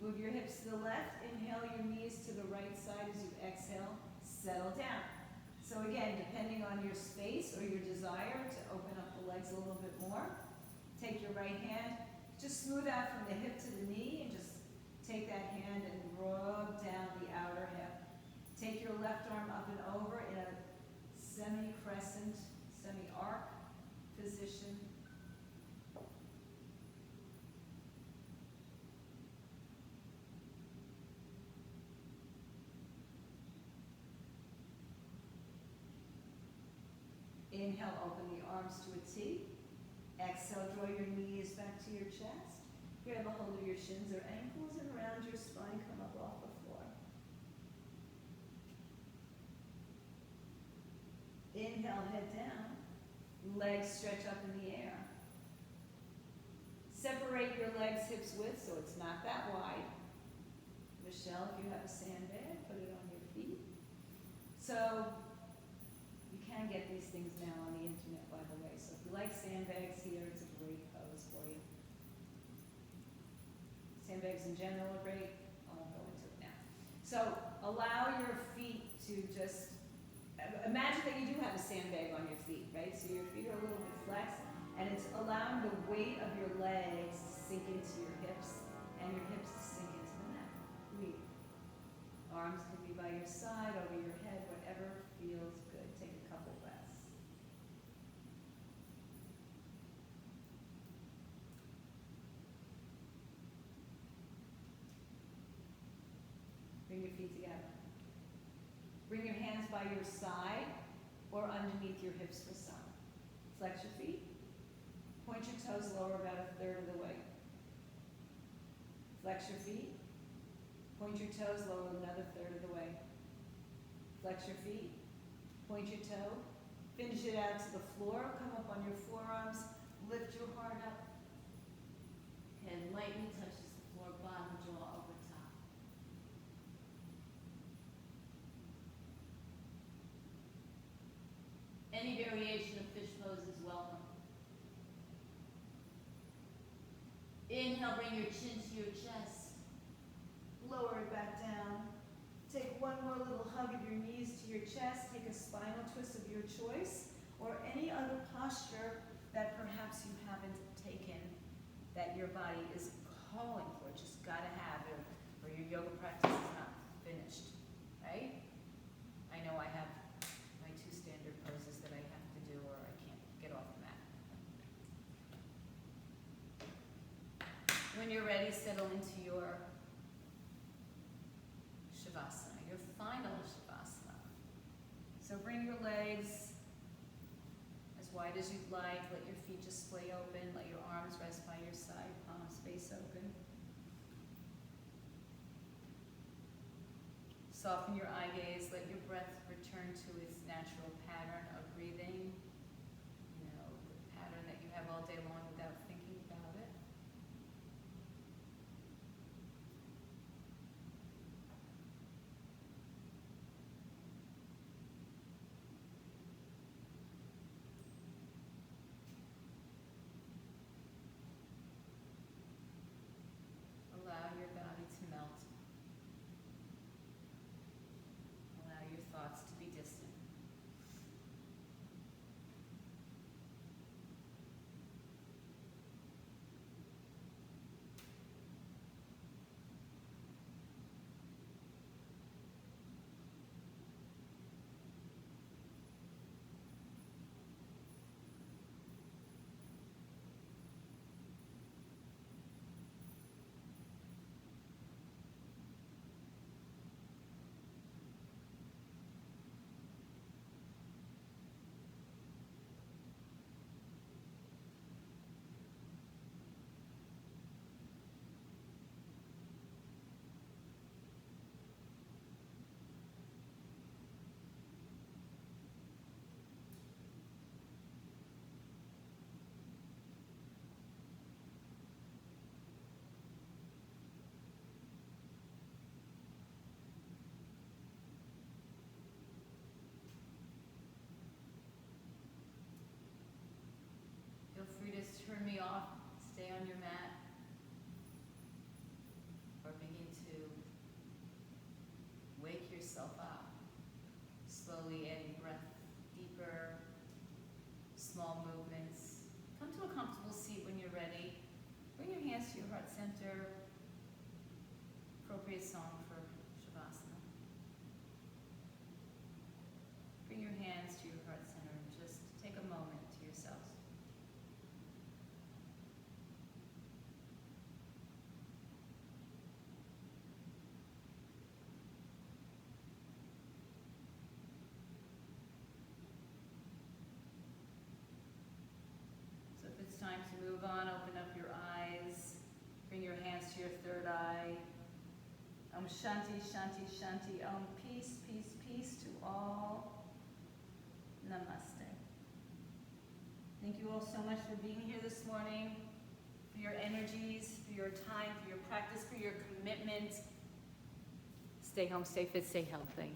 Move your hips to the left. Inhale your knees to the right side as you exhale. Settle down. So again, depending on your space or your desire to open up the legs a little bit more, take your right hand, just smooth out from the hip to the knee and just take that hand and rub down the outer hip. Take your left arm up and over in a semi-crescent, semi-arc position. Inhale, open the arms to a T. Exhale, draw your knees back to your chest. Grab a hold of your shins or ankles and around your spine, come up off the floor. Inhale, head down. Legs stretch up in the air. Separate your legs hips width so it's not that wide. Michelle, if you have a sandbag, put it on your feet. So you can get these things now on the internet, by the way. So if you like sandbags here, it's a great pose for you. Sandbags in general are great. I won't go into it now. So allow your feet to just, imagine that you do have a sandbag on your feet, right? So your feet are a little bit flexed, and it's allowing the weight of your legs to sink into your hips, and your hips to sink into the mat. Breathe. Arms can be by your side, over your head, whatever feels good. Take a couple breaths. Bring your feet together. Bring your hands by your side or underneath your hips for some. Flex your feet. Point your toes lower about a third of the way. Flex your feet. Point your toes lower another third of the way. Flex your feet. Point your toe. Finish it out to the floor. Come up on your forearms. Lift your heart up. Head lightly touches the floor, bottom jaw over top. Any variation of fish pose is welcome. Inhale, bring your chin to your chest. Lower it back down. a little hug of your knees to your chest. Take a spinal twist of your choice, or any other posture that perhaps you haven't taken that your body is calling for, just gotta have it, or your yoga practice is not finished, right? I know I have my 2 standard poses that I have to do, or I can't get off the mat. When you're ready, settle into your Shavasana, your final Shavasana. So bring your legs as wide as you'd like. Let your feet just splay open. Let your arms rest by your side, palms face open. Soften your eye gaze. Let your breath return to its natural pattern of breathing. You know, the pattern that you have all day long without thinking about it. Allow your body to melt. Allow your thoughts to be distant. Feel free to turn me off, stay on your mat, or begin to wake yourself up. Slowly adding breath deeper, small movements. Come to a comfortable seat when you're ready. Bring your hands to your heart center. Appropriate song for Shavasana. Bring your hands to your heart center and just take a moment to yourselves. Time to move on, open up your eyes, bring your hands to your third eye. Shanti, Shanti, Shanti. Peace, peace, peace to all. Namaste. Thank you all so much for being here this morning, for your energies, for your time, for your practice, for your commitment. Stay home, stay fit, stay healthy.